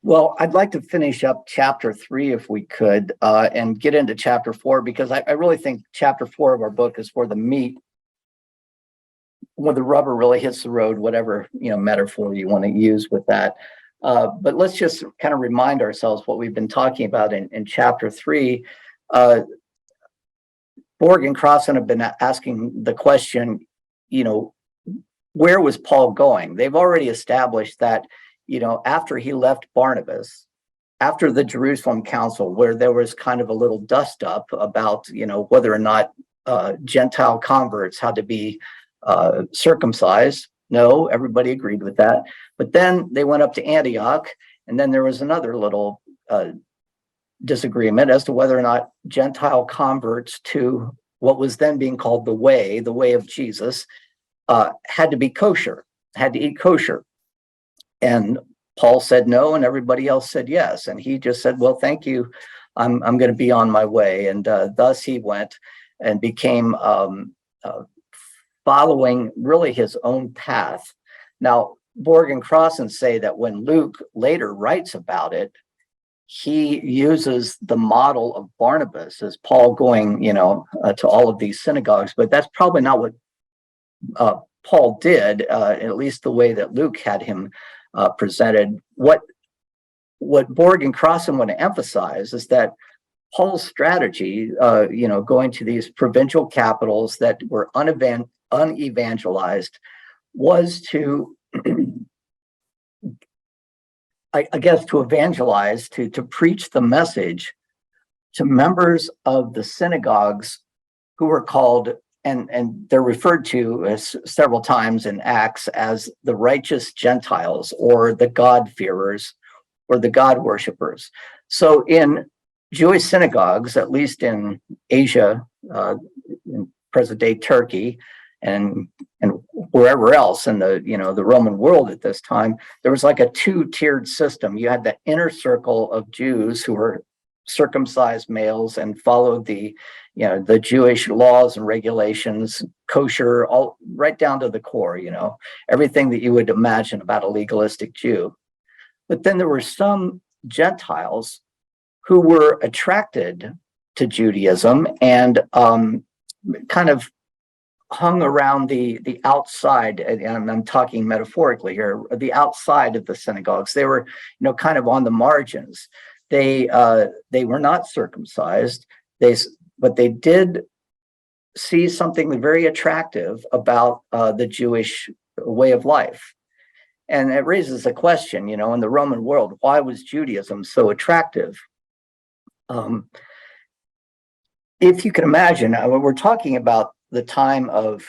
Well, I'd like to finish up chapter 3 if we could, and get into chapter 4, because I really think chapter 4 of our book is where the meat, when the rubber really hits the road, whatever metaphor you want to use with that. But let's just kind of remind ourselves what we've been talking about in chapter 3. Uh, Borg and Crossan have been asking the question, you know, where was Paul going? They've already established that, after he left Barnabas, after the Jerusalem Council, where there was kind of a little dust up about, whether or not Gentile converts had to be circumcised. No, everybody agreed with that. But then they went up to Antioch, and then there was another little disagreement as to whether or not Gentile converts to what was then being called the way of Jesus, had to be kosher, had to eat kosher. And Paul said no, and everybody else said yes. And he just said, well, thank you. I'm going to be on my way. And thus he went and became following really his own path. Now, Borg and Crossan say that when Luke later writes about it, he uses the model of Barnabas as Paul going, to all of these synagogues, but that's probably not what Paul did, at least the way that Luke had him presented. What Borg and Crossan want to emphasize is that Paul's strategy, going to these provincial capitals that were unevangelized, was to, I guess, to evangelize, to preach the message to members of the synagogues who were called, and they're referred to as several times in Acts as the righteous Gentiles, or the God-fearers, or the God worshippers. So in Jewish synagogues, at least in Asia, in present-day Turkey, and wherever else in the Roman world at this time, there was like a two-tiered system. You had the inner circle of Jews who were circumcised males and followed the Jewish laws and regulations, kosher, all right down to the core, everything that you would imagine about a legalistic Jew. But then there were some Gentiles who were attracted to Judaism and kind of hung around the outside, and I'm talking metaphorically here, the outside of the synagogues. They were, kind of on the margins. They were not circumcised, but they did see something very attractive about the Jewish way of life. And it raises a question, in the Roman world, why was Judaism so attractive? If you can imagine, we're talking about the time of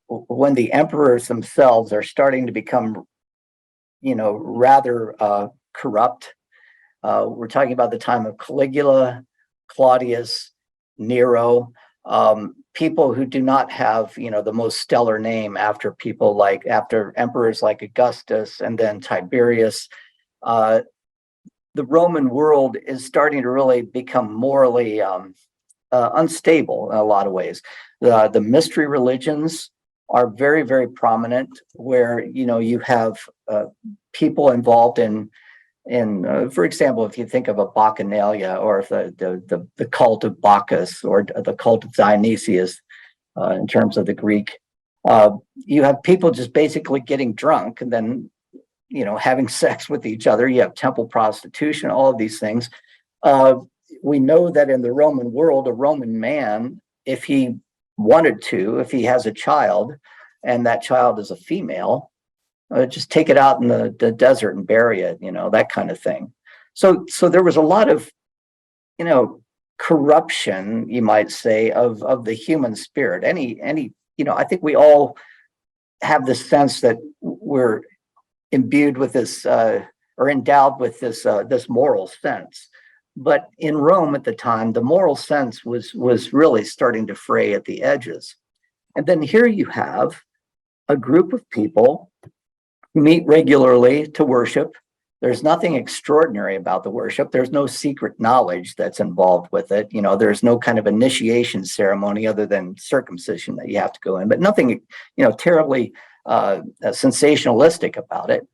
when the emperors themselves are starting to become, rather corrupt. We're talking about the time of Caligula, Claudius, Nero, people who do not have, the most stellar name after emperors like Augustus and then Tiberius. The Roman world is starting to really become morally unstable in a lot of ways. The mystery religions are very, very prominent, where you have people involved in for example, if you think of a Bacchanalia, or if the cult of Bacchus, or the cult of Dionysius, in terms of the Greek, you have people just basically getting drunk and then having sex with each other. You have temple prostitution, all of these things. We know that in the Roman world, a Roman man, if he wanted to, if he has a child and that child is a female, just take it out in the desert and bury it, that kind of thing. So there was a lot of, corruption, you might say, of the human spirit. I think we all have this sense that we're imbued with this, or endowed with this moral sense. But in Rome at the time, the moral sense was really starting to fray at the edges. And then here you have a group of people who meet regularly to worship. There's nothing extraordinary about the worship. There's no secret knowledge that's involved with it. There's no kind of initiation ceremony other than circumcision that you have to go in, but nothing, terribly sensationalistic about it.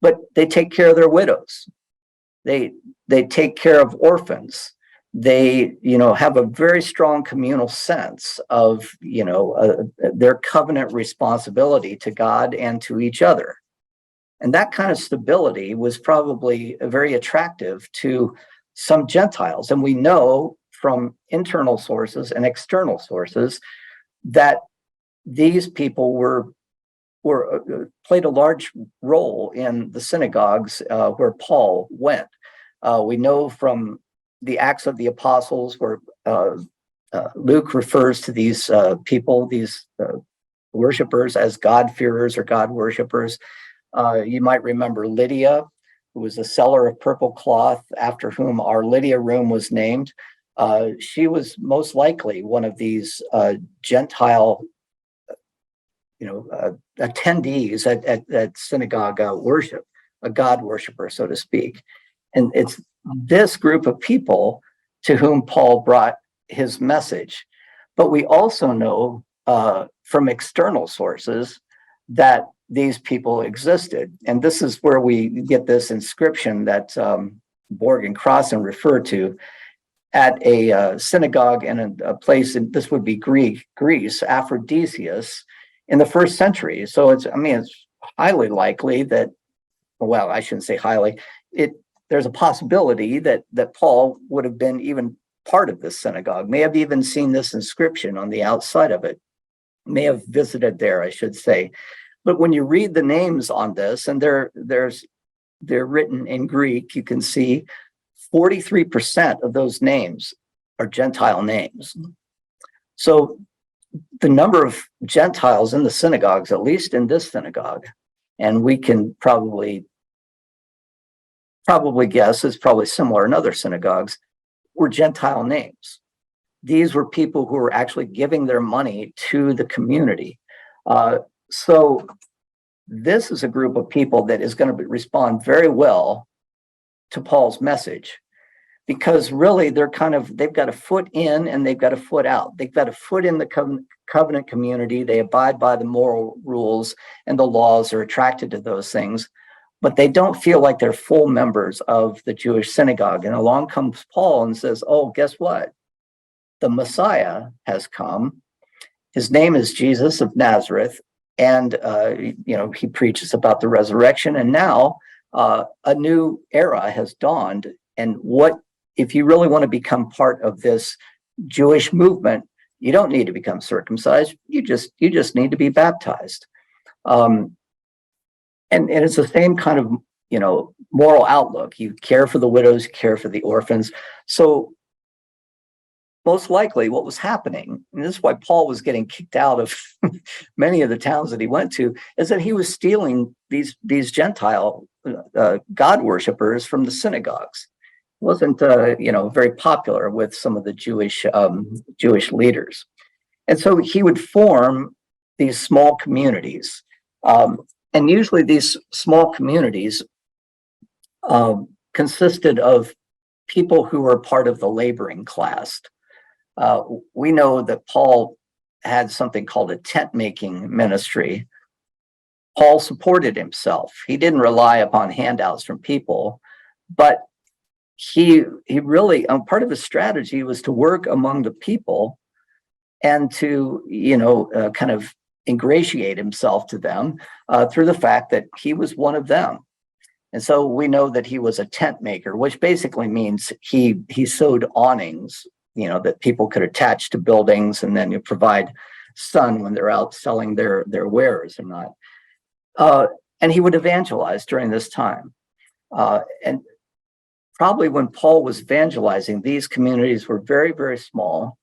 But they take care of their widows. They take care of orphans. They, have a very strong communal sense of, their covenant responsibility to God and to each other. And that kind of stability was probably very attractive to some Gentiles. And we know from internal sources and external sources that these people were played a large role in the synagogues where Paul went. We know from the Acts of the Apostles where Luke refers to these people, these worshipers, as God-fearers or God worshipers. You might remember Lydia, who was a seller of purple cloth, after whom our Lydia room was named. She was most likely one of these Gentile, attendees at synagogue worship, a God worshiper, so to speak. And it's this group of people to whom Paul brought his message. But we also know from external sources that these people existed. And this is where we get this inscription that Borg and Crossan refer to at a synagogue in a place, and this would be Greece, Aphrodisias, in the 1st century. So it's highly likely that, well, I shouldn't say highly, there's a possibility that Paul would have been even part of this synagogue, may have even seen this inscription on the outside of it, may have visited there, I should say. But when you read the names on this, and they're written in Greek, you can see 43% of those names are Gentile names. So the number of Gentiles in the synagogues, at least in this synagogue, and we can probably guess it's probably similar in other synagogues, were Gentile names. These were people who were actually giving their money to the community. So this is a group of people that is going to respond very well to Paul's message, because really they've got a foot in and they've got a foot out. They've got a foot in the covenant community. They abide by the moral rules and the laws, are attracted to those things, but they don't feel like they're full members of the Jewish synagogue. And along comes Paul and says, oh, guess what? The Messiah has come. His name is Jesus of Nazareth. And, he preaches about the resurrection. And now a new era has dawned. And if you really want to become part of this Jewish movement, you don't need to become circumcised. You just need to be baptized. And it's the same kind of, moral outlook. You care for the widows, you care for the orphans. So most likely what was happening, and this is why Paul was getting kicked out of many of the towns that he went to, is that he was stealing these Gentile God worshipers from the synagogues. It wasn't, very popular with some of the Jewish leaders. And so he would form these small communities. And usually these small communities consisted of people who were part of the laboring class. We know that Paul had something called a tent making ministry. Paul supported himself. He didn't rely upon handouts from people, but he really, part of his strategy was to work among the people and to, kind of ingratiate himself to them through the fact that he was one of them. And so we know that he was a tent maker, which basically means he sewed awnings, that people could attach to buildings, and then you provide sun when they're out selling their wares or not. And he would evangelize during this time. And probably when Paul was evangelizing, these communities were very, very small,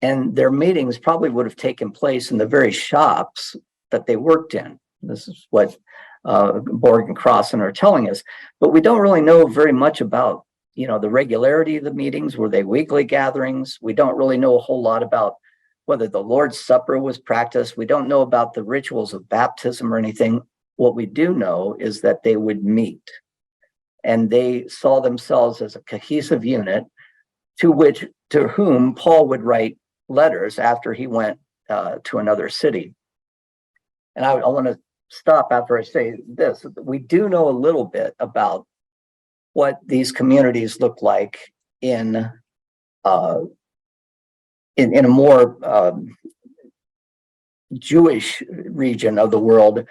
and their meetings probably would have taken place in the very shops that they worked in. This is what Borg and Crossan are telling us, but we don't really know very much about, the regularity of the meetings. Were they weekly gatherings? We don't really know a whole lot about whether the Lord's Supper was practiced. We don't know about the rituals of baptism or anything. What we do know is that they would meet, and they saw themselves as a cohesive unit to whom Paul would write letters after he went to another city. And I want to stop after I say this. We do know a little bit about what these communities look like in a more Jewish region of the world,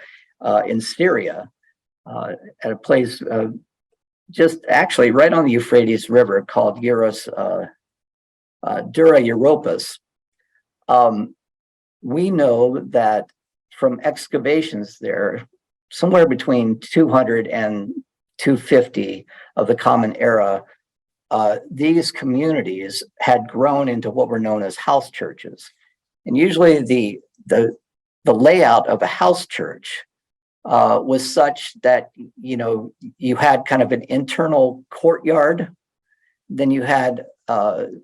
in Syria, at a place just actually right on the Euphrates River called Dura Europos. We know that from excavations there, somewhere between 200 and 250 of the Common Era, these communities had grown into what were known as house churches. And usually the layout of a house church was such that, you know, you had kind of an internal courtyard, then you had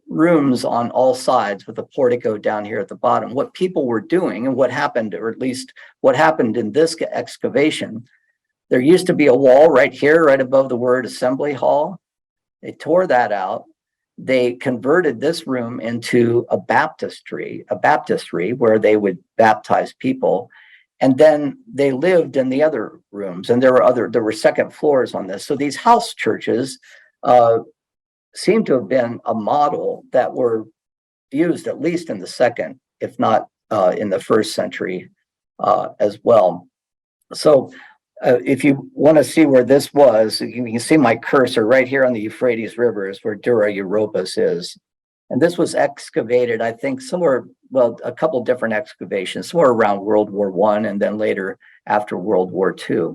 rooms on all sides with a portico down here at the bottom. What people were doing and what happened, or at least what happened in this excavation, there used to be a wall right here, right above the word assembly hall. They tore that out. They converted this room into a baptistry where they would baptize people. And then they lived in the other rooms, and there were second floors on this. So these house churches seem to have been a model that were used at least in the second, if not in the first century as well. So if you want to see where this was, you can see my cursor right here on the Euphrates River is where Dura Europos is. And this was excavated, I think, somewhere, well, a couple different excavations, somewhere around World War I and then later after World War II.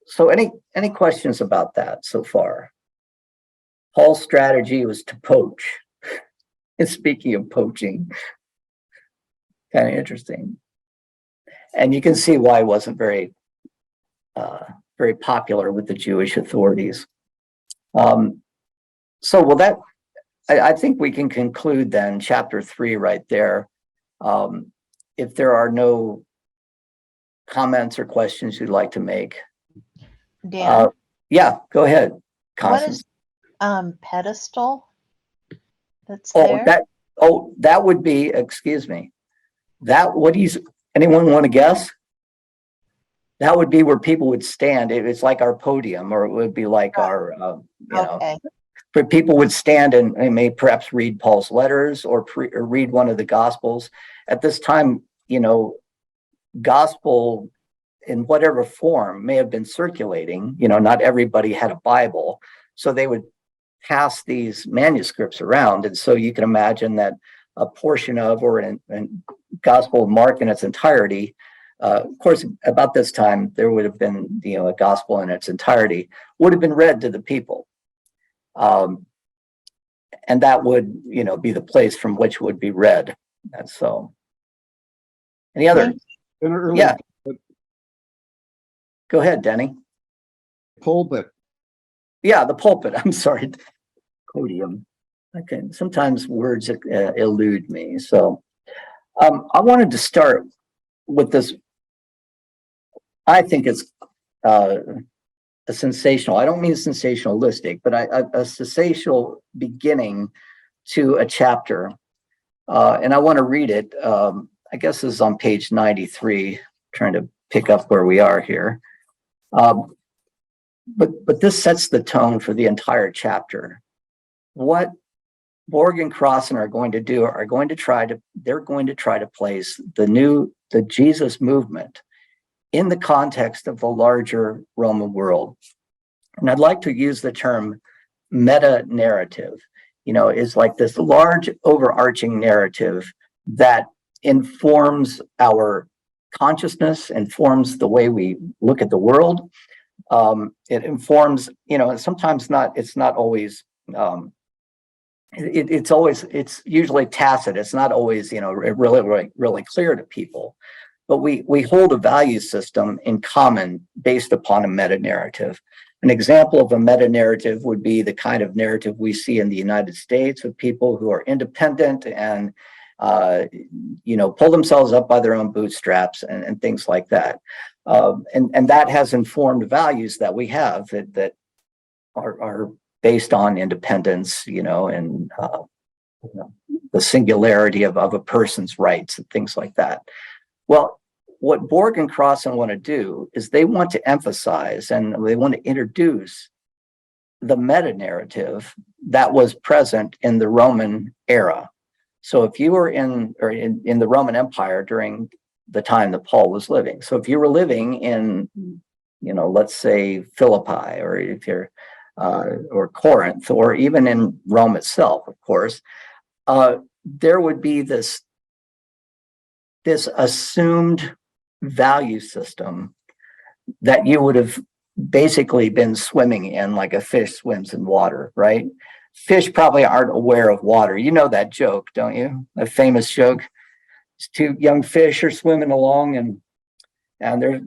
So any questions about that so far? Paul's strategy was to poach. And speaking of poaching, kind of interesting. And you can see why it wasn't very popular with the Jewish authorities. I think we can conclude then chapter 3 right there. If there are no comments or questions you'd like to make. Dan, yeah, go ahead, Constance. What is pedestal that's there? That would be, excuse me, anyone want to guess? That would be where people would stand. It's like our podium, or it would be like our, where people would stand and may perhaps read Paul's letters or read one of the Gospels. At this time, you know, gospel in whatever form may have been circulating. You know, not everybody had a Bible, so they would pass these manuscripts around. And so you can imagine that a portion of, or in Gospel of Mark in its entirety, of course, about this time, there would have been, you know, a gospel in its entirety would have been read to the people. And that would, you know, be the place from which would be read. And so, any other? Yeah. Go ahead, Denny. Pulpit. Yeah, the pulpit. I'm sorry. Podium. Okay. Sometimes words elude me. So I wanted to start with this. I think it's a sensational, I don't mean sensationalistic, but a sensational beginning to a chapter. And I want to read it. I guess this is on page 93, trying to pick up where we are here. But this sets the tone for the entire chapter. What Borg and Crossan are going to do they're going to try to place the Jesus movement in the context of the larger Roman world. And I'd like to use the term meta-narrative. You know, it's like this large overarching narrative that informs our consciousness, informs the way we look at the world. It informs, you know, and sometimes it's not always, it's usually tacit. It's not always, you know, really clear to people. But we hold a value system in common based upon a meta-narrative. An example of a meta-narrative would be the kind of narrative we see in the United States of people who are independent and, you know, pull themselves up by their own bootstraps and things like that. And that has informed values that we have that are based on independence, you know, and you know, the singularity of a person's rights and things like that. Well, what Borg and Crossan want to do is they want to emphasize and they want to introduce the meta narrative that was present in the Roman era. So if you were in the Roman Empire during the time that Paul was living, so if you were living in, let's say Philippi, or if you're or Corinth, or even in Rome itself, of course, there would be this assumed value system that you would have basically been swimming in, like a fish swims in water, right? Fish probably aren't aware of water. You know that joke, don't you? A famous joke. It's two young fish are swimming along, and they're,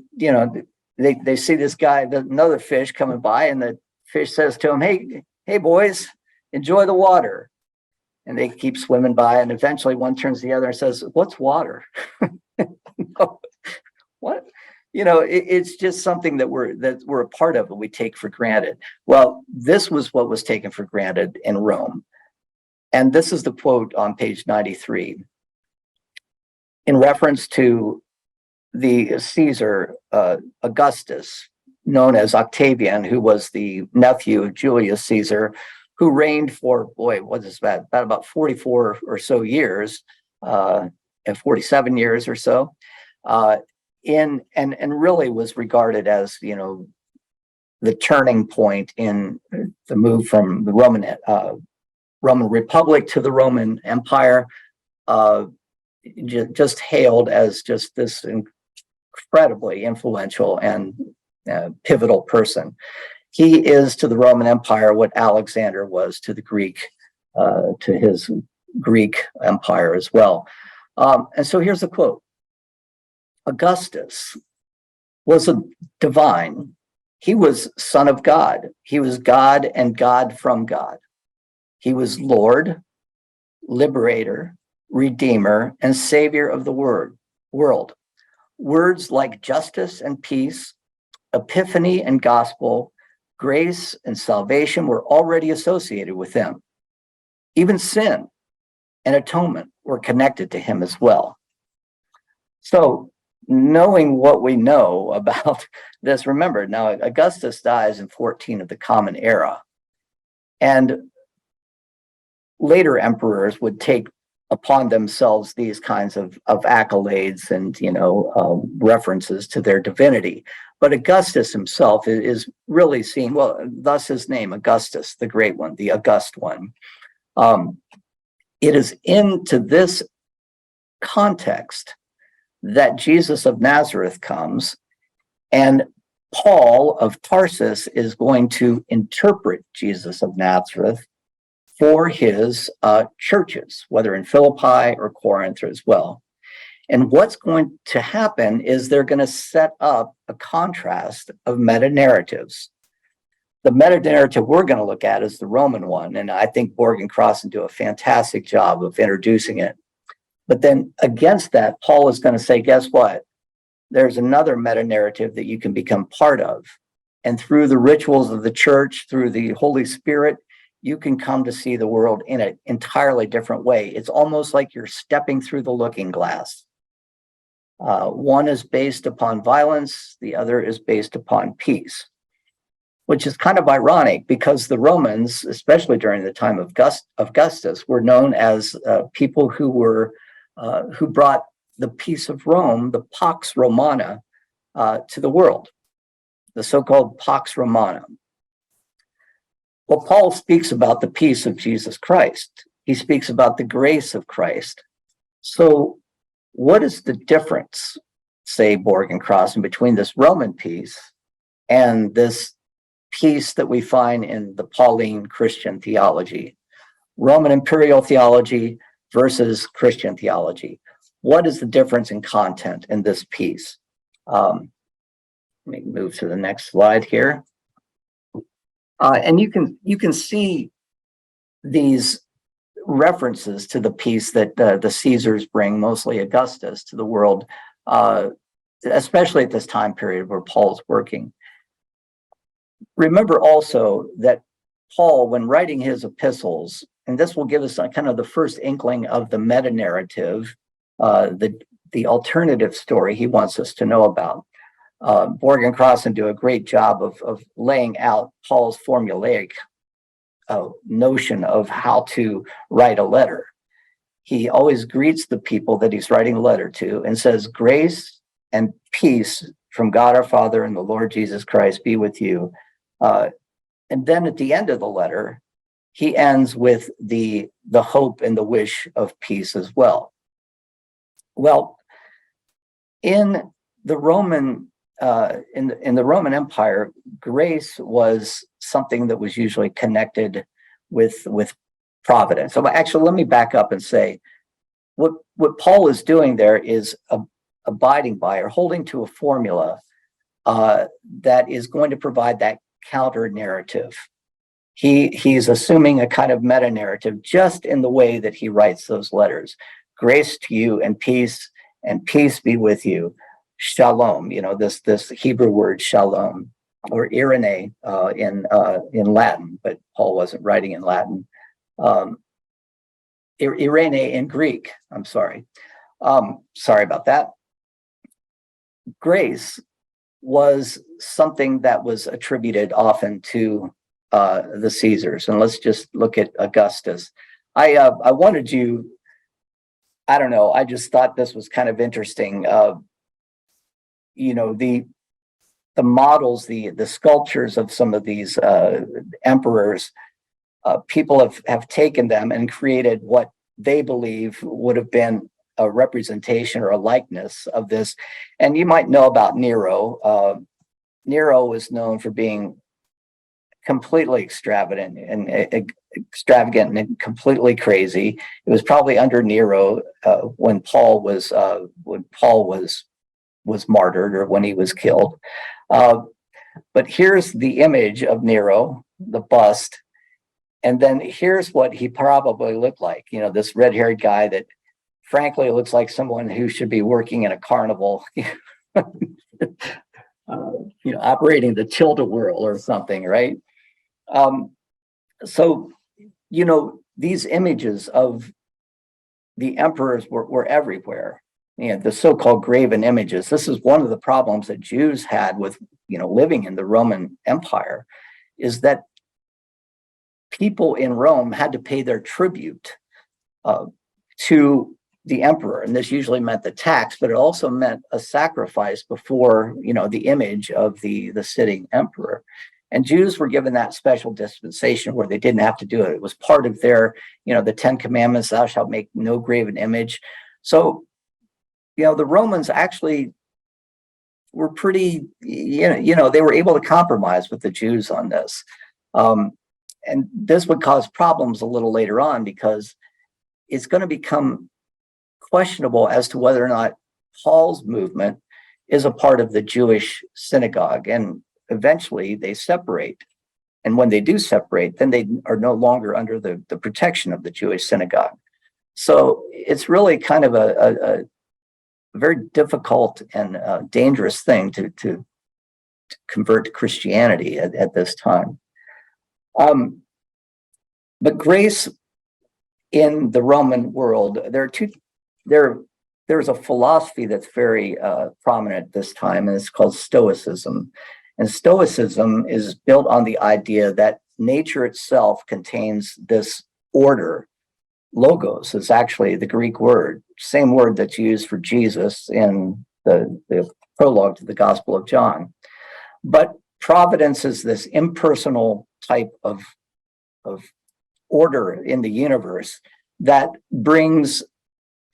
they see this guy, another fish coming by, and the fish says to him, hey boys, enjoy the water. And they keep swimming by, and eventually one turns to the other and says, what's water? What? It's just something that we're a part of and we take for granted. Well, this was what was taken for granted in Rome. And this is the quote on page 93. In reference to the Caesar Augustus, known as Octavian, who was the nephew of Julius Caesar, who reigned for, about 44 or so years, and 47 years or so, and really was regarded as, the turning point in the move from the Roman Republic to the Roman Empire, just hailed as just this incredibly influential and pivotal person. He is to the Roman Empire what Alexander was to the to his Greek empire as well. And so here's a quote. Augustus was a divine. He was Son of God. He was God and God from God. He was Lord, Liberator, Redeemer, and Savior of the world. Words like justice and peace, epiphany and gospel, grace and salvation were already associated with him. Even sin and atonement were connected to him as well. So, knowing what we know about this, remember, now Augustus dies in 14 of the Common Era. And later emperors would take upon themselves these kinds of accolades and, references to their divinity. But Augustus himself is really seen, well, thus his name, Augustus, the great one, the august one. It is into this context that Jesus of Nazareth comes, and Paul of Tarsus is going to interpret Jesus of Nazareth for his churches, whether in Philippi or Corinth as well. And what's going to happen is they're going to set up a contrast of meta-narratives. The meta-narrative we're going to look at is the Roman one, and I think Borg and Crossan do a fantastic job of introducing it. But then against that, Paul is going to say, guess what? There's another meta-narrative that you can become part of. And through the rituals of the church, through the Holy Spirit, you can come to see the world in an entirely different way. It's almost like you're stepping through the looking glass. One is based upon violence, the other is based upon peace, which is kind of ironic because the Romans, especially during the time of Augustus, were known as people who brought the peace of Rome, the Pax Romana, to the world, the so-called Pax Romana. Well, Paul speaks about the peace of Jesus Christ. He speaks about the grace of Christ. So what is the difference, say Borg and Crossan, between this Roman peace and this peace that we find in the Pauline Christian theology? Roman imperial theology versus Christian theology. What is the difference in content in this peace? Let me move to the next slide here. And you can see these references to the peace that the Caesars bring, mostly Augustus, to the world, especially at this time period where Paul's working. Remember also that Paul, when writing his epistles, and this will give us kind of the first inkling of the meta-narrative, the alternative story he wants us to know about. Borg and Crossan do a great job of laying out Paul's formulaic notion of how to write a letter. He always greets the people that he's writing a letter to and says, "Grace and peace from God our Father and the Lord Jesus Christ be with you." And then at the end of the letter, he ends with the hope and the wish of peace as well. Well, in the Roman in the Roman Empire, grace was something that was usually connected with providence. So actually, let me back up and say what Paul is doing there is abiding by or holding to a formula that is going to provide that counter narrative. He's assuming a kind of meta narrative just in the way that he writes those letters. Grace to you and peace be with you. Shalom, this Hebrew word shalom, or irene in Latin, but Paul wasn't writing in Latin. Irene in Greek. I'm sorry. Sorry about that. Grace was something that was attributed often to the Caesars, and let's just look at Augustus. I wanted you. I don't know. I just thought this was kind of interesting. The models, the sculptures of some of these emperors, people have taken them and created what they believe would have been a representation or a likeness of this. And you might know about Nero. Nero was known for being completely extravagant and completely crazy. It was probably under Nero when Paul was martyred, or when he was killed. But here's the image of Nero, the bust, and then here's what he probably looked like. This red-haired guy that, frankly, looks like someone who should be working in a carnival, operating the tilt-a-whirl or something, right? So these images of the emperors were everywhere. The so-called graven images. This is one of the problems that Jews had with, living in the Roman Empire, is that people in Rome had to pay their tribute to the emperor, and this usually meant the tax, but it also meant a sacrifice before, the image of the sitting emperor. And Jews were given that special dispensation where they didn't have to do it. It was part of their, the 10 Commandments: "Thou shalt make no graven image." So, the Romans actually were pretty, they were able to compromise with the Jews on this. And this would cause problems a little later on, because it's going to become questionable as to whether or not Paul's movement is a part of the Jewish synagogue. And eventually they separate. And when they do separate, then they are no longer under the protection of the Jewish synagogue. So it's really kind of a very difficult and dangerous thing to convert to Christianity at this time. But grace in the Roman world, there's a philosophy that's very prominent at this time, and it's called Stoicism. And Stoicism is built on the idea that nature itself contains this order. Logos is actually the Greek word, same word that's used for Jesus in the prologue to the Gospel of John. But providence is this impersonal type of order in the universe that brings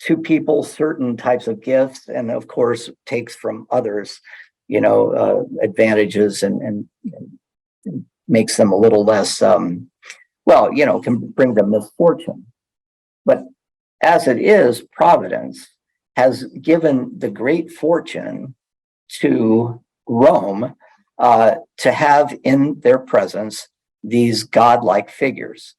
to people certain types of gifts, and of course takes from others, advantages and makes them a little less, can bring them misfortune. But as it is, providence has given the great fortune to Rome to have in their presence these godlike figures.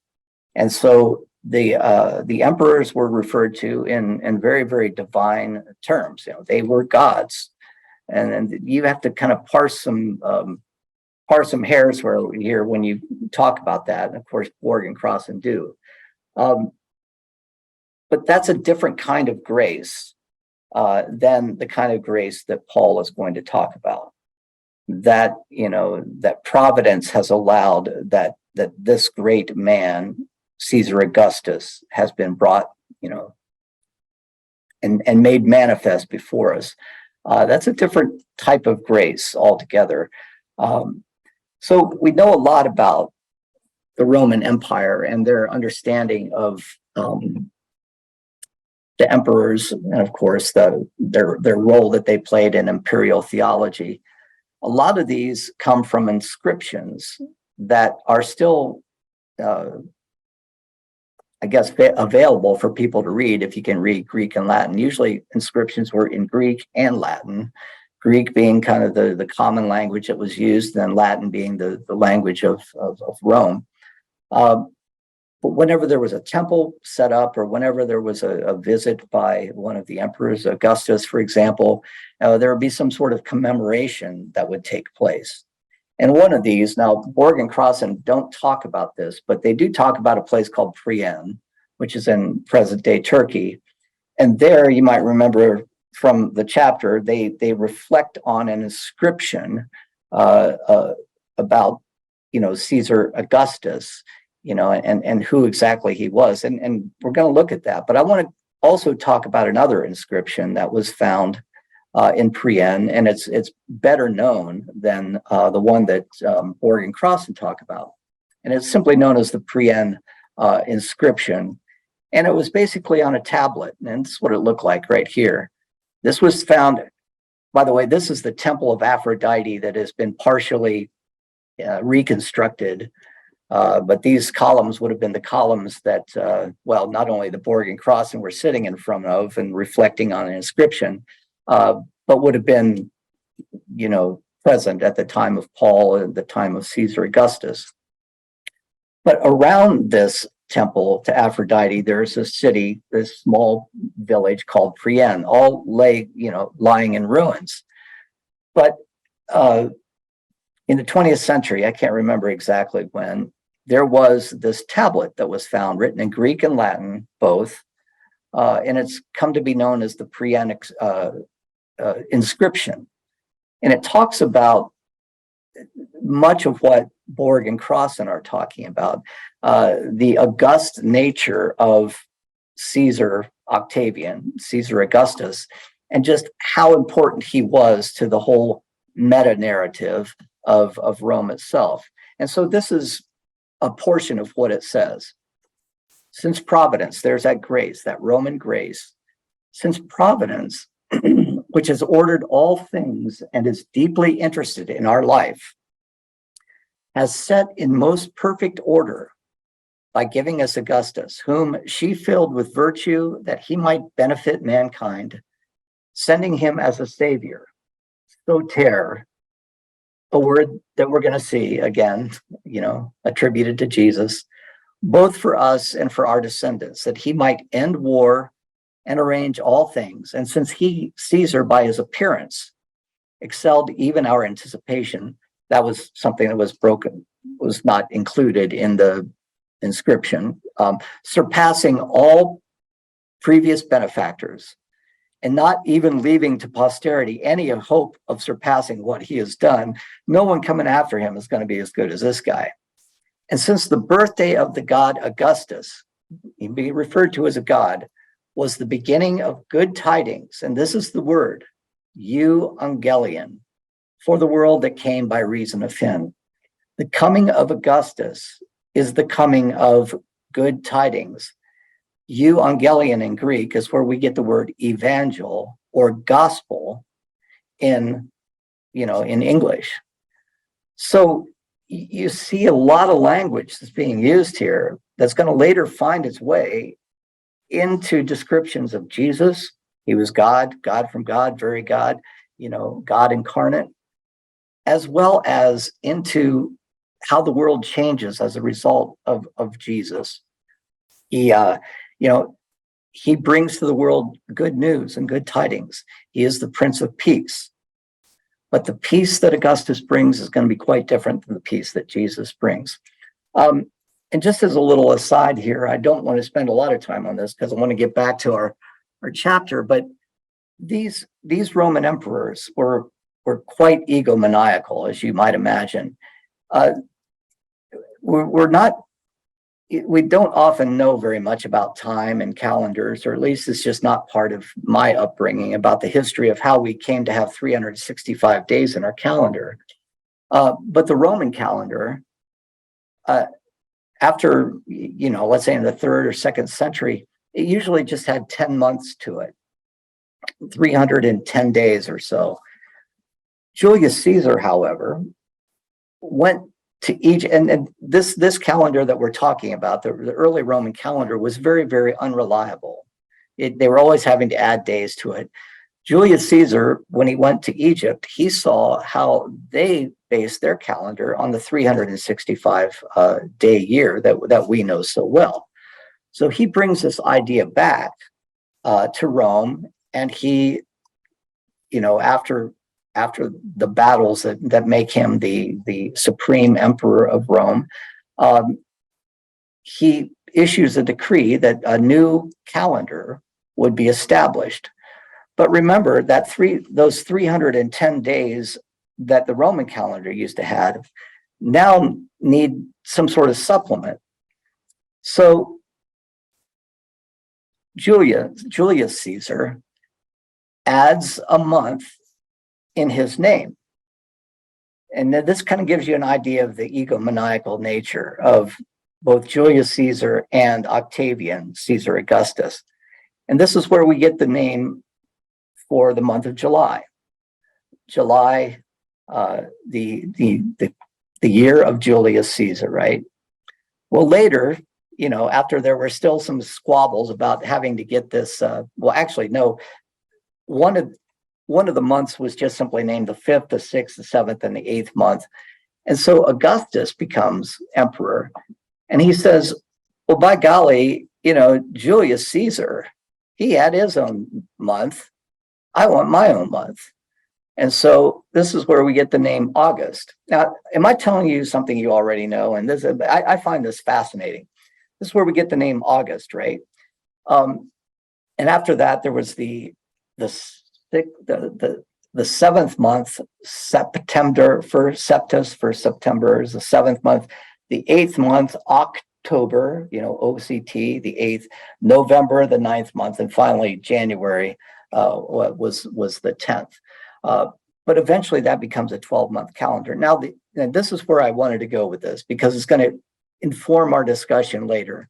And so the emperors were referred to in very, very divine terms. They were gods. And you have to kind of parse some hairs here when you talk about that. And of course, Borg and Crossan do. But that's a different kind of grace than the kind of grace that Paul is going to talk about. that, that Providence has allowed that this great man, Caesar Augustus, has been brought, and made manifest before us. That's a different type of grace altogether. So we know a lot about the Roman Empire and their understanding of the emperors, and of course their role that they played in imperial theology. A lot of these come from inscriptions that are still, available for people to read if you can read Greek and Latin. Usually inscriptions were in Greek and Latin, Greek being kind of the common language that was used, and Latin being the language of Rome. But whenever there was a temple set up, or whenever there was a visit by one of the emperors, Augustus, for example, there would be some sort of commemoration that would take place. And one of these, now Borg and Crossan don't talk about this, but they do talk about a place called Priene, which is in present-day Turkey. And there, you might remember from the chapter, they reflect on an inscription about, Caesar Augustus, and who exactly he was. And we're going to look at that. But I want to also talk about another inscription that was found in Priene, and it's better known than the one that Borg and Crossan talk about. And it's simply known as the Priene inscription. And it was basically on a tablet, and this is what it looked like right here. This was found, by the way, this is the Temple of Aphrodite that has been partially reconstructed. But these columns would have been the columns that, not only the Borg and Crossan were sitting in front of and reflecting on an inscription, but would have been, present at the time of Paul and the time of Caesar Augustus. But around this temple to Aphrodite, there's a city, this small village called Priene, all lying in ruins. But in the 20th century, I can't remember exactly when, there was this tablet that was found, written in Greek and Latin, both, and it's come to be known as the Priene inscription. And it talks about much of what Borg and Crossan are talking about, the august nature of Caesar Octavian, Caesar Augustus, and just how important he was to the whole meta-narrative of Rome itself. And so this is a portion of what it says. Since Providence, there's that grace, that Roman grace. Since Providence, which has ordered all things and is deeply interested in our life, has set in most perfect order by giving us Augustus, whom she filled with virtue that he might benefit mankind, sending him as a savior. Soter, a word that we're going to see again, attributed to Jesus, both for us and for our descendants, that he might end war and arrange all things. And since he, Caesar, by his appearance, excelled even our anticipation, that was something that was broken, was not included in the inscription, surpassing all previous benefactors, and not even leaving to posterity any hope of surpassing what he has done. No one coming after him is going to be as good as this guy. And since the birthday of the god Augustus, he being referred to as a god, was the beginning of good tidings, and this is the word, euangelion, for the world that came by reason of him. The coming of Augustus is the coming of good tidings. Euangelion in Greek is where we get the word evangel or gospel in English. So you see a lot of language that's being used here that's going to later find its way into descriptions of Jesus. He was God, God from God, very God, God incarnate, as well as into how the world changes as a result of Jesus. He brings to the world good news and good tidings. He is the Prince of Peace. But the peace that Augustus brings is going to be quite different than the peace that Jesus brings. And just as a little aside here, I don't want to spend a lot of time on this because I want to get back to our chapter, but these Roman emperors were were quite egomaniacal, as you might imagine. We're not, we don't often know very much about time and calendars, or at least it's just not part of my upbringing about the history of how we came to have 365 days in our calendar. But the Roman calendar, after, let's say in the 3rd or 2nd century, it usually just had 10 months to it, 310 days or so. Julius Caesar, however, went to Egypt, and this calendar that we're talking about, the early Roman calendar, was very, very unreliable. They were always having to add days to it. Julius Caesar, when he went to Egypt, he saw how they based their calendar on the 365 day year that we know so well. So he brings this idea back to Rome, and he, after the battles that make him the supreme emperor of Rome, he issues a decree that a new calendar would be established. But remember that those 310 days that the Roman calendar used to have now need some sort of supplement. So Julius Caesar adds a month in his name. And this kind of gives you an idea of the egomaniacal nature of both Julius Caesar and Octavian, Caesar Augustus. And this is where we get the name for the month of July. July, the year of Julius Caesar, right? Well, later, after there were still some squabbles about having to get this, one of the months was just simply named the 5th, the 6th, the 7th, and the 8th month. And so Augustus becomes emperor, and he says, well, by golly, Julius Caesar, he had his own month. I want my own month. And so this is where we get the name August. Now, am I telling you something you already know? And I find this fascinating. This is where we get the name August, right? And after that, there was the 7th month, September, for September is the 7th month. The 8th month, October, OCT, the 8th, November, the 9th month, and finally January was the 10th. But eventually that becomes a 12-month calendar. Now, this is where I wanted to go with this, because it's going to inform our discussion later.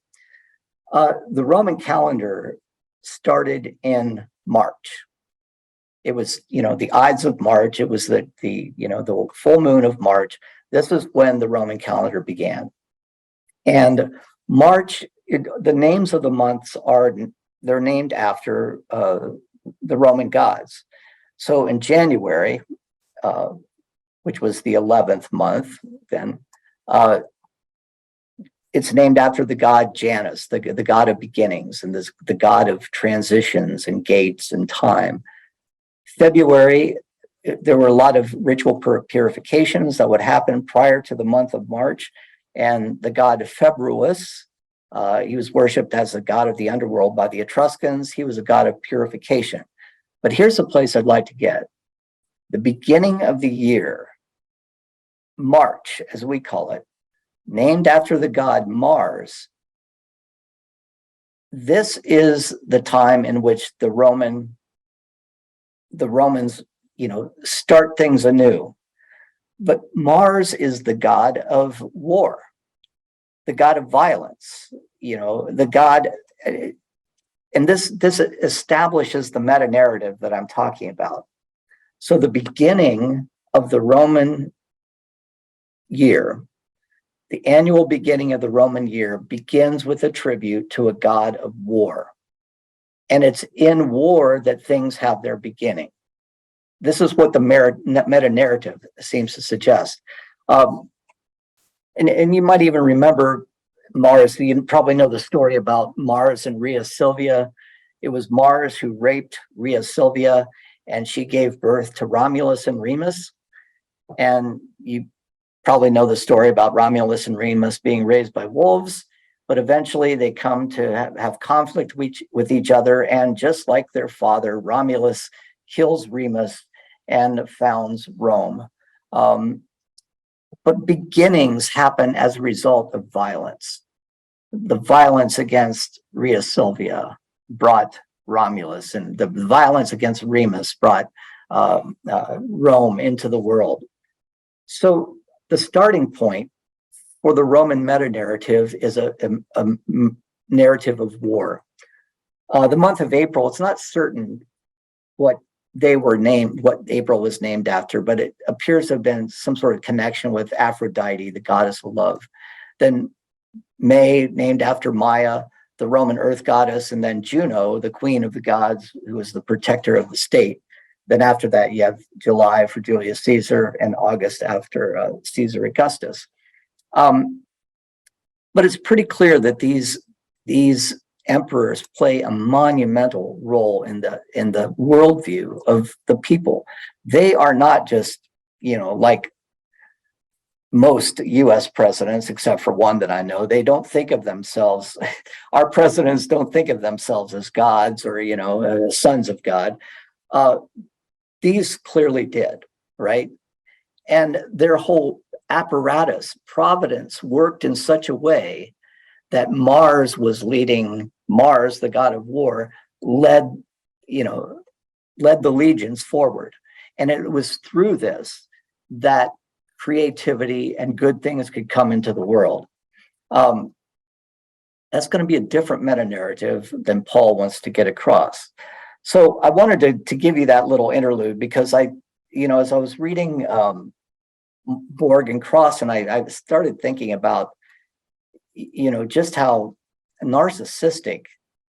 The Roman calendar started in March. It was, the Ides of March. It was the full moon of March. This is when the Roman calendar began. And March, the names of the months they're named after the Roman gods. So in January, which was the 11th month, then it's named after the god Janus, the god of beginnings, and the god of transitions and gates and time. February, there were a lot of ritual purifications that would happen prior to the month of March, and the god Februus, he was worshipped as the god of the underworld by the Etruscans. He was a god of purification. But here's a place I'd like to get. The beginning of the year, March, as we call it, named after the god Mars. This is the time in which the Romans, start things anew. But Mars is the god of war, the god of violence, the god, and this establishes the meta narrative that I'm talking about. So the beginning of the Roman year, the annual beginning of the Roman year, begins with a tribute to a god of war. And it's in war that things have their beginning. This is what the meta narrative seems to suggest. And you might even remember Mars. You probably know the story about Mars and Rhea Silvia. It was Mars who raped Rhea Silvia, and she gave birth to Romulus and Remus. And you probably know the story about Romulus and Remus being raised by wolves, but eventually they come to have conflict with each other. And just like their father, Romulus kills Remus and founds Rome. But beginnings happen as a result of violence. The violence against Rhea Silvia brought Romulus, and the violence against Remus brought Rome into the world. So the starting point for the Roman meta-narrative is a narrative of war. The month of April, it's not certain what April was named after, but it appears to have been some sort of connection with Aphrodite, the goddess of love. Then May, named after Maya, the Roman earth goddess, and then Juno, the queen of the gods, who was the protector of the state. Then after that, you have July for Julius Caesar and August after Caesar Augustus. But it's pretty clear that these emperors play a monumental role in the worldview of the people. They are not just, like most US presidents, except for one that I know, they don't think of themselves, our presidents don't think of themselves as gods or, sons of God. These clearly did, right? And their whole apparatus, providence, worked in such a way that Mars, the god of war, led the legions forward. And it was through this that creativity and good things could come into the world. That's going to be a different meta-narrative than Paul wants to get across. So I wanted to give you that little interlude because as I was reading Borg and Cross, and I started thinking about just how narcissistic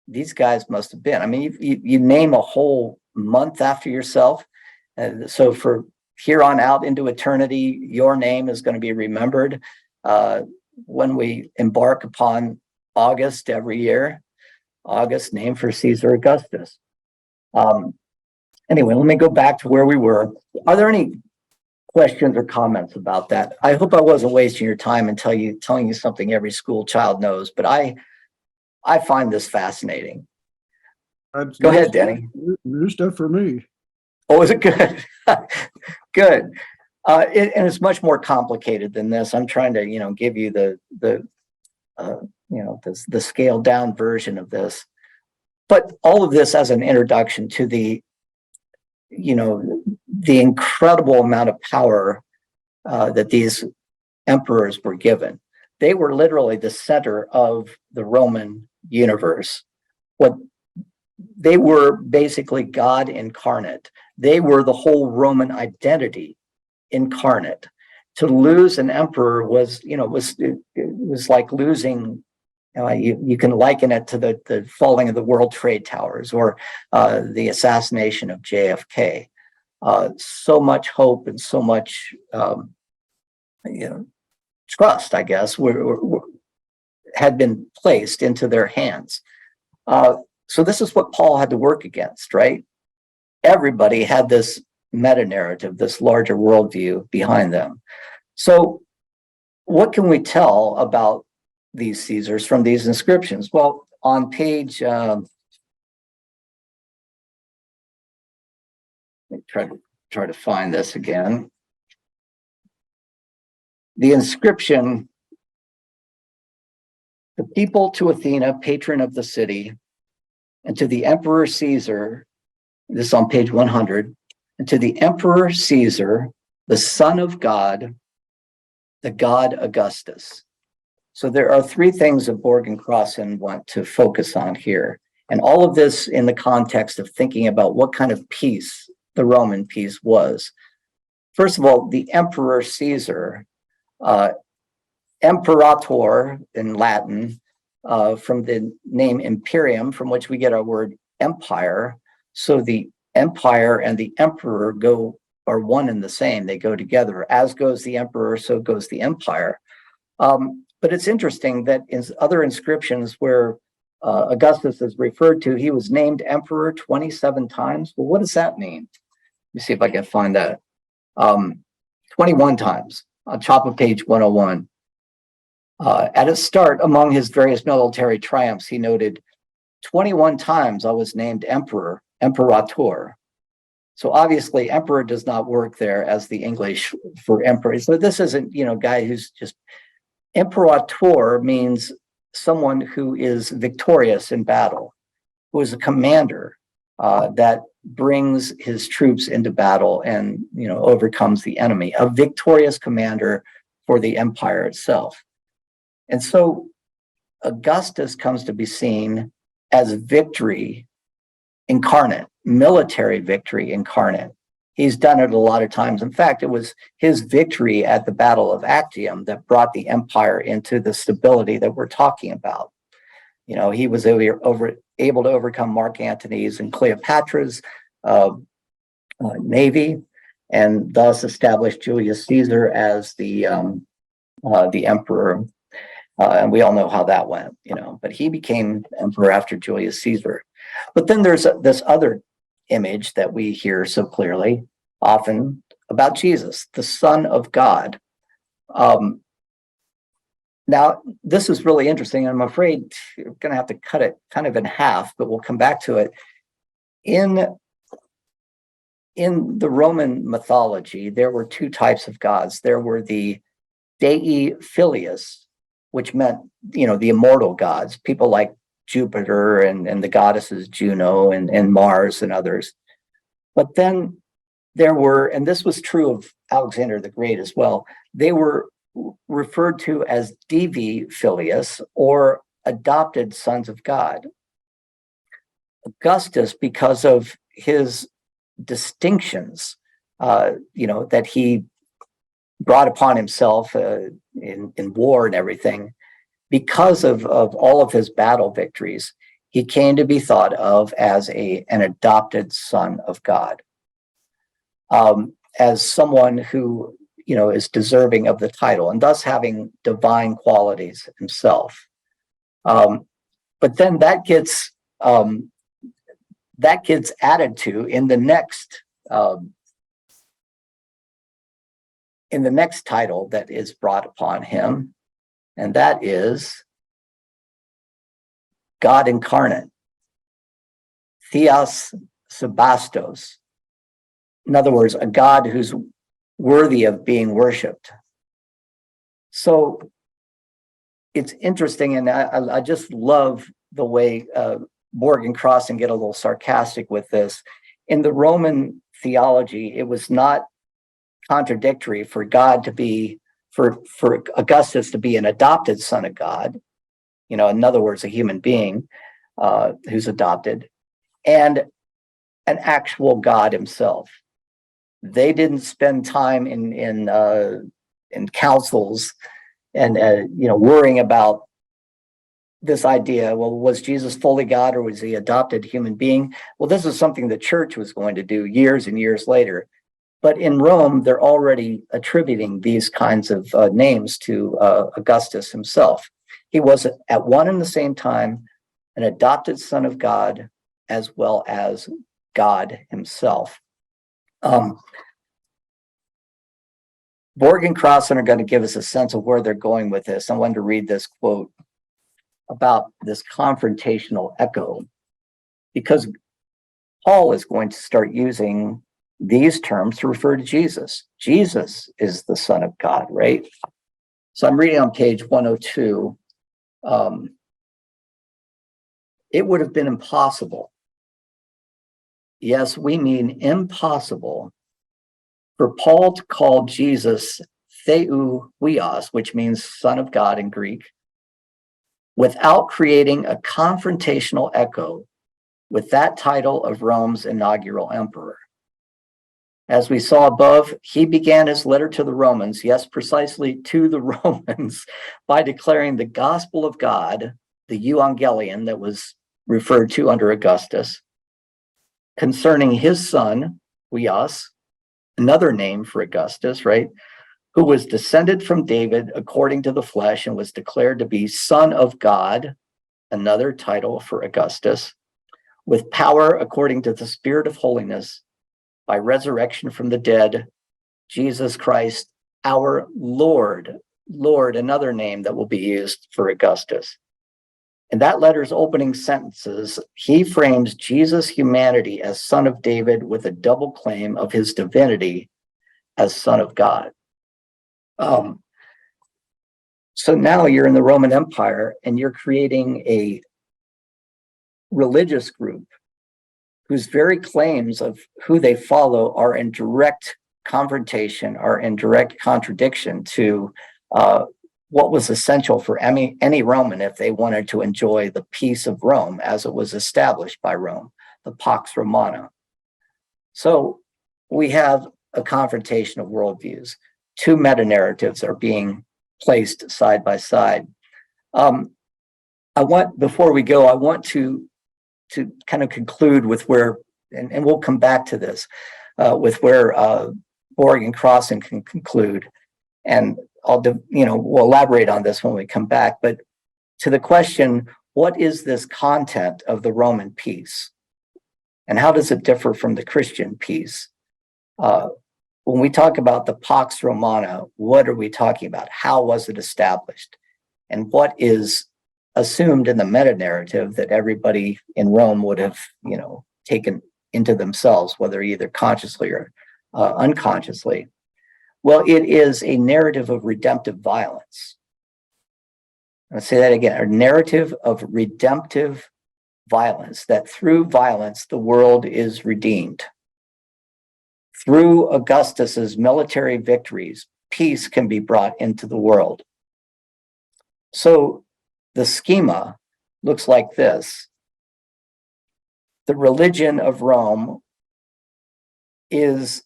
these guys must have been. I mean, you name a whole month after yourself. So for here on out into eternity, your name is going to be remembered when we embark upon August every year. August, named for Caesar Augustus. Anyway, let me go back to where we were. Are there any questions or comments about that? I hope I wasn't wasting your time and telling you something every school child knows, but I find this fascinating. Go ahead, Denny. New stuff for me. Oh, is it good? Good. And it's much more complicated than this. I'm trying to, give you the scaled down version of this. But all of this as an introduction to the incredible amount of power that these emperors were given. They were literally the center of the Roman universe. They were basically God incarnate. They were the whole Roman identity incarnate. To lose an emperor was like losing. You can liken it to the falling of the World Trade Towers or the assassination of JFK. So much hope and so much, trust, I guess, had been placed into their hands. So this is what Paul had to work against, right? Everybody had this meta-narrative, this larger worldview behind them. So what can we tell about these Caesars from these inscriptions? Well, on page, let me try to find this again. The inscription, the people to Athena, patron of the city, and to the Emperor Caesar, this is on page 100, and to the Emperor Caesar, the son of God, the god Augustus. So there are three things that Borg and Crossan want to focus on here. And all of this in the context of thinking about what kind of peace the Roman peace was. First of all, the Emperor Caesar, imperator in Latin, from the name imperium, from which we get our word empire. So the empire and the emperor are one and the same. They go together. As goes the emperor, so goes the empire. But it's interesting that in other inscriptions where Augustus is referred to, he was named emperor 27 times. Well, what does that mean? Let me see if I can find that. 21 times on top of page 101. At its start, among his various military triumphs, he noted, 21 times I was named emperor, imperator. So obviously emperor does not work there as the English for emperor. So this isn't, guy who's just imperator means someone who is victorious in battle, who is a commander that brings his troops into battle and, overcomes the enemy, a victorious commander for the empire itself. And so Augustus comes to be seen as victory incarnate, military victory incarnate. He's done it a lot of times. In fact, it was his victory at the Battle of Actium that brought the empire into the stability that we're talking about. He was able to overcome Mark Antony's and Cleopatra's navy, and thus established Julius Caesar as the emperor. And we all know how that went, but he became emperor after Julius Caesar. But then there's this other image that we hear so clearly often about Jesus, the Son of God. Now, this is really interesting. I'm afraid you're going to have to cut it kind of in half, but we'll come back to it. In the Roman mythology, there were two types of gods. There were the Dei Filius, which meant, the immortal gods, people like Jupiter and the goddesses Juno and Mars and others. But then there were, and this was true of Alexander the Great as well, they were referred to as Divi Filius, or adopted sons of God. Augustus, because of his distinctions, that he brought upon himself in war and everything, because of all of his battle victories, he came to be thought of as an adopted son of God, as someone who is deserving of the title and thus having divine qualities himself. But then that gets added to in the next title that is brought upon him, and that is God incarnate, Theos Sebastos. In other words, a God who's worthy of being worshipped. So it's interesting, and I just love the way Borg and Crossan get a little sarcastic with this. In the Roman theology, it was not contradictory for God to be, for Augustus to be an adopted son of God, in other words, a human being who's adopted, and an actual God himself. They didn't spend time in councils and worrying about this idea. Well, was Jesus fully God, or was he adopted human being? Well, this is something the church was going to do years and years later. But in Rome, they're already attributing these kinds of names to Augustus himself. He was at one and the same time an adopted son of God, as well as God himself. Borg and Crossan are going to give us a sense of where they're going with this. I wanted to read this quote about this confrontational echo, because Paul is going to start using these terms to refer to Jesus. Jesus is the Son of God, right? So I'm reading on page 102. It would have been impossible. Yes, we mean impossible, for Paul to call Jesus Theouios, which means Son of God in Greek, without creating a confrontational echo with that title of Rome's inaugural emperor. As we saw above, he began his letter to the Romans, yes, precisely to the Romans, by declaring the gospel of God, the euangelion that was referred to under Augustus, concerning his son, Huios, another name for Augustus, right, who was descended from David according to the flesh and was declared to be Son of God, another title for Augustus, with power according to the Spirit of holiness, by resurrection from the dead, Jesus Christ, our Lord. Lord, another name that will be used for Augustus. In that letter's opening sentences, he frames Jesus' humanity as son of David with a double claim of his divinity as son of God. So now you're in the Roman Empire and you're creating a religious group whose very claims of who they follow are in direct confrontation, are in direct contradiction to what was essential for any Roman if they wanted to enjoy the peace of Rome as it was established by Rome, the Pax Romana. So we have a confrontation of worldviews. Two meta-narratives are being placed side by side. Before we go, I want to kind of conclude with where, and we'll come back to this, with where Borg and Crossan can conclude. And we'll elaborate on this when we come back. But to the question, what is this content of the Roman peace? And how does it differ from the Christian peace? When we talk about the Pax Romana, what are we talking about? How was it established? And what is assumed in the meta-narrative that everybody in Rome would have, taken into themselves, whether either consciously or unconsciously? Well, it is a narrative of redemptive violence. I'll say that again, a narrative of redemptive violence, that through violence, the world is redeemed. Through Augustus's military victories, peace can be brought into the world. So the schema looks like this. The religion of Rome is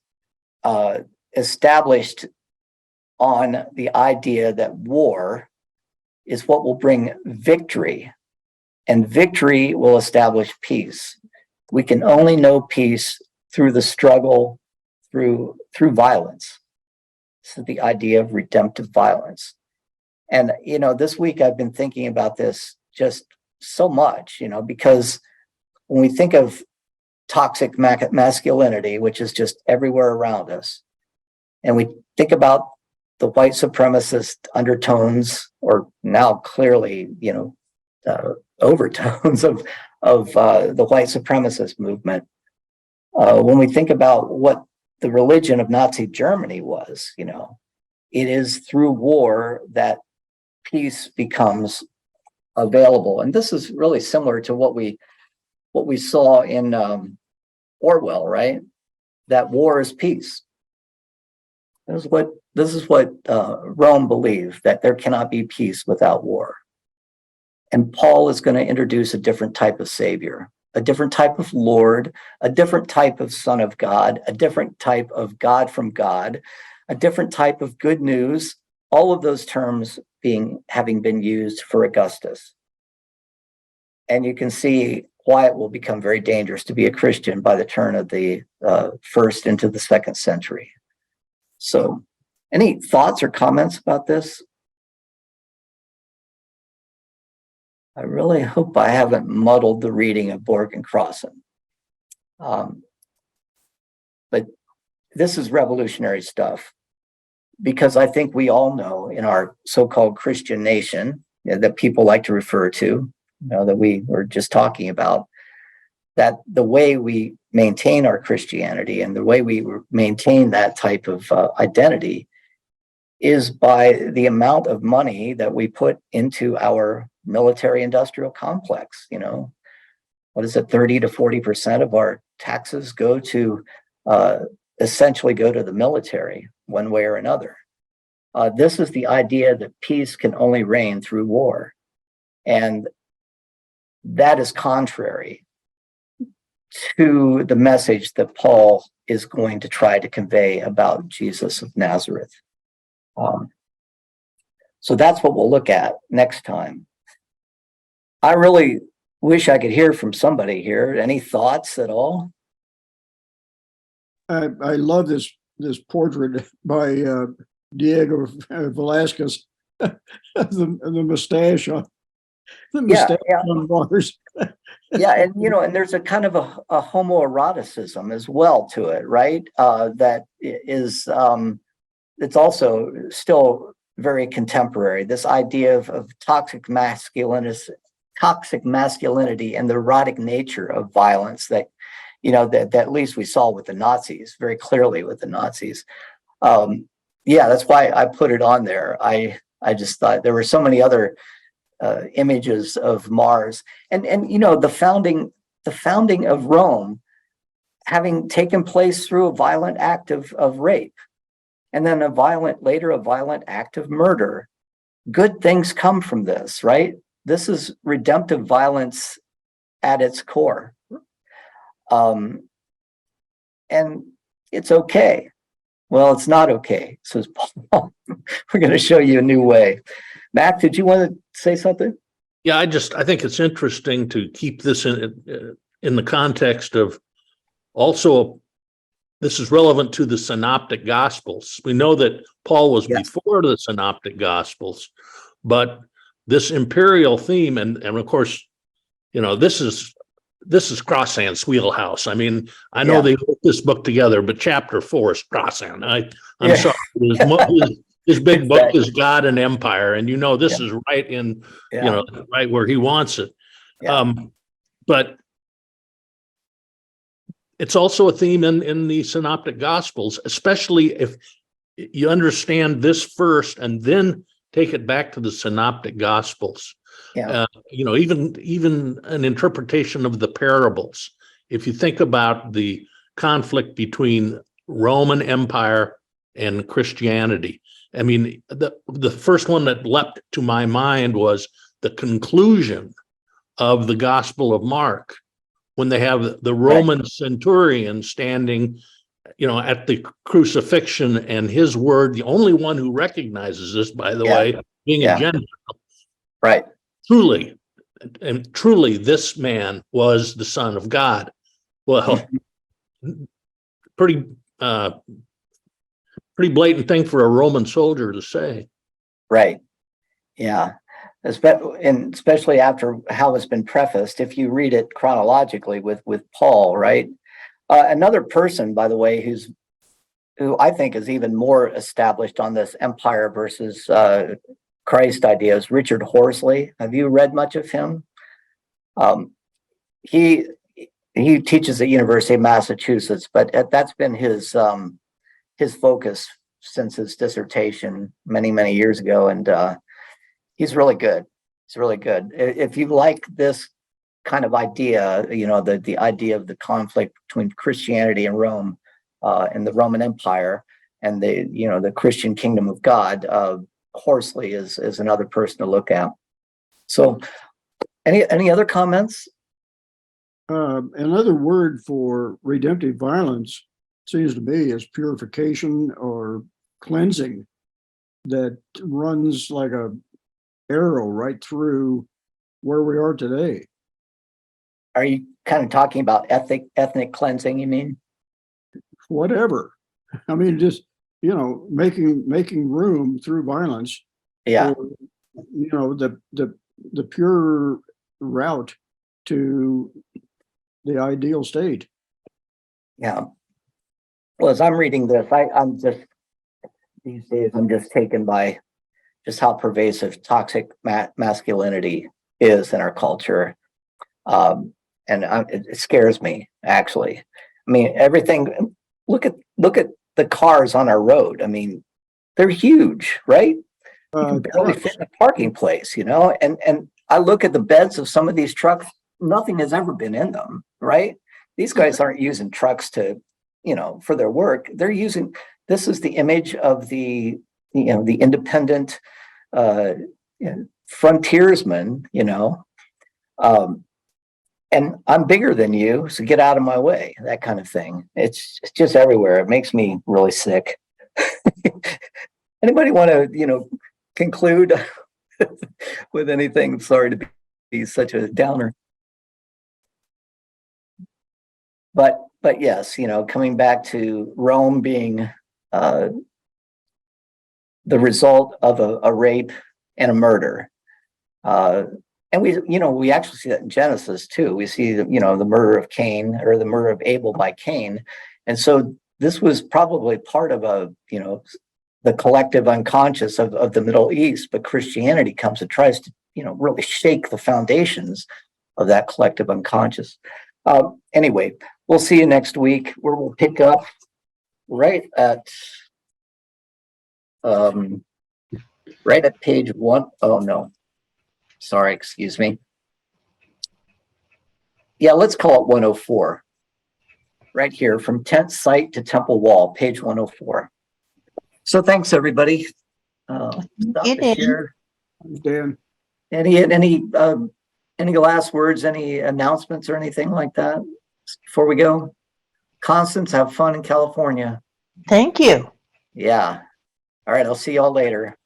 established on the idea that war is what will bring victory, and victory will establish peace. We can only know peace through the struggle, through violence. This is the idea of redemptive violence. And, this week I've been thinking about this just so much, because when we think of toxic masculinity, which is just everywhere around us, and we think about the white supremacist undertones, or now clearly, overtones of the white supremacist movement. When we think about what the religion of Nazi Germany was, it is through war that peace becomes available. And this is really similar to what we saw in Orwell, right? That war is peace. This is what Rome believed, that there cannot be peace without war. And Paul is going to introduce a different type of savior, a different type of Lord, a different type of Son of God, a different type of God from God, a different type of good news, all of those terms having been used for Augustus. And you can see why it will become very dangerous to be a Christian by the turn of the first into the second century. So, any thoughts or comments about this? I really hope I haven't muddled the reading of Borg and Crossan. But this is revolutionary stuff, because I think we all know in our so-called Christian nation, that people like to refer to, that we were just talking about, that the way we maintain our Christianity and the way we maintain that type of identity is by the amount of money that we put into our military industrial complex. What is it, 30 to 40% of our taxes go to essentially go to the military one way or another. This is the idea that peace can only reign through war. And that is contrary to the message that Paul is going to try to convey about Jesus of Nazareth. So that's what we'll look at next time. I really wish I could hear from somebody here. Any thoughts at all? I love this portrait by Diego Velasquez. the mustache on on bars. Yeah, and there's a kind of a homoeroticism as well to it, right? That is it's also still very contemporary. This idea of toxic masculinity toxic masculinity and the erotic nature of violence that, that at least we saw with the Nazis, very clearly with the Nazis. Yeah, that's why I put it on there. I just thought there were so many other images of Mars, and the founding of Rome having taken place through a violent act of rape, and then a violent act of murder. Good things come from this, right? This is redemptive violence at its core. And it's okay. Well, it's not okay, says Paul. We're going to show you a new way. Mac, did you want to say something? Yeah, I think it's interesting to keep this in the context of also, this is relevant to the Synoptic Gospels. We know that Paul was before the Synoptic Gospels, but this imperial theme, and of course, this is Crossan's wheelhouse. I mean, I know they put this book together, but chapter 4 is Crossan. I'm sorry. His big book is God and Empire, and this is right in, right where he wants it. Yeah. But it's also a theme in the Synoptic Gospels, especially if you understand this first and then take it back to the Synoptic Gospels. Yeah. Even an interpretation of the parables. If you think about the conflict between Roman Empire and Christianity, I mean, the first one that leapt to my mind was the conclusion of the Gospel of Mark, when they have the Roman centurion standing, at the crucifixion, and his word, the only one who recognizes this, by the way, being a Gentile. Right. Truly, this man was the Son of God. Well, pretty blatant thing for a Roman soldier to say. Right. Yeah. Especially after how it's been prefaced, if you read it chronologically with Paul, right? Another person, by the way, who I think is even more established on this empire versus Christ idea is Richard Horsley. Have you read much of him? He teaches at University of Massachusetts, but that's been his focus since his dissertation many years ago, and he's really good. It's really good. If you like this kind of idea, the idea of the conflict between Christianity and Rome, and the Roman Empire, and the Christian kingdom of God, Horsley is another person to look at. So, any other comments? Another word for redemptive violence seems to me is purification or cleansing that runs like a arrow right through where we are today. Are you kind of talking about ethnic cleansing, you mean? Whatever. I mean, just, making room through violence. Yeah. For, the pure route to the ideal state. Yeah. Well, as I'm reading this, I'm just, these days, I'm just taken by just how pervasive toxic masculinity is in our culture. And it scares me, actually. I mean, everything, look at the cars on our road. I mean, they're huge, right? You can barely fit in a parking place, and I look at the beds of some of these trucks, nothing has ever been in them, right? These guys aren't using trucks to, for their work. This is the image of the independent frontiersman, and I'm bigger than you, so get out of my way, that kind of thing. It's just everywhere. It makes me really sick. Anybody want to, conclude with anything? Sorry to be such a downer. But yes, coming back to Rome being the result of a rape and a murder. And we actually see that in Genesis too. We see the murder of Cain, or the murder of Abel by Cain. And so this was probably part of the collective unconscious of the Middle East, but Christianity comes and tries really shake the foundations of that collective unconscious. Anyway, we'll see you next week where we'll pick up right at page 1. Oh no, sorry, excuse me. Yeah, let's call it 104. Right here, from tent site to temple wall, page 104. So thanks, everybody. Stop You the did. share. Dan, Any last words, any announcements or anything like that before we go? Constance, have fun in California. Thank you. Yeah. All right, I'll see y'all later.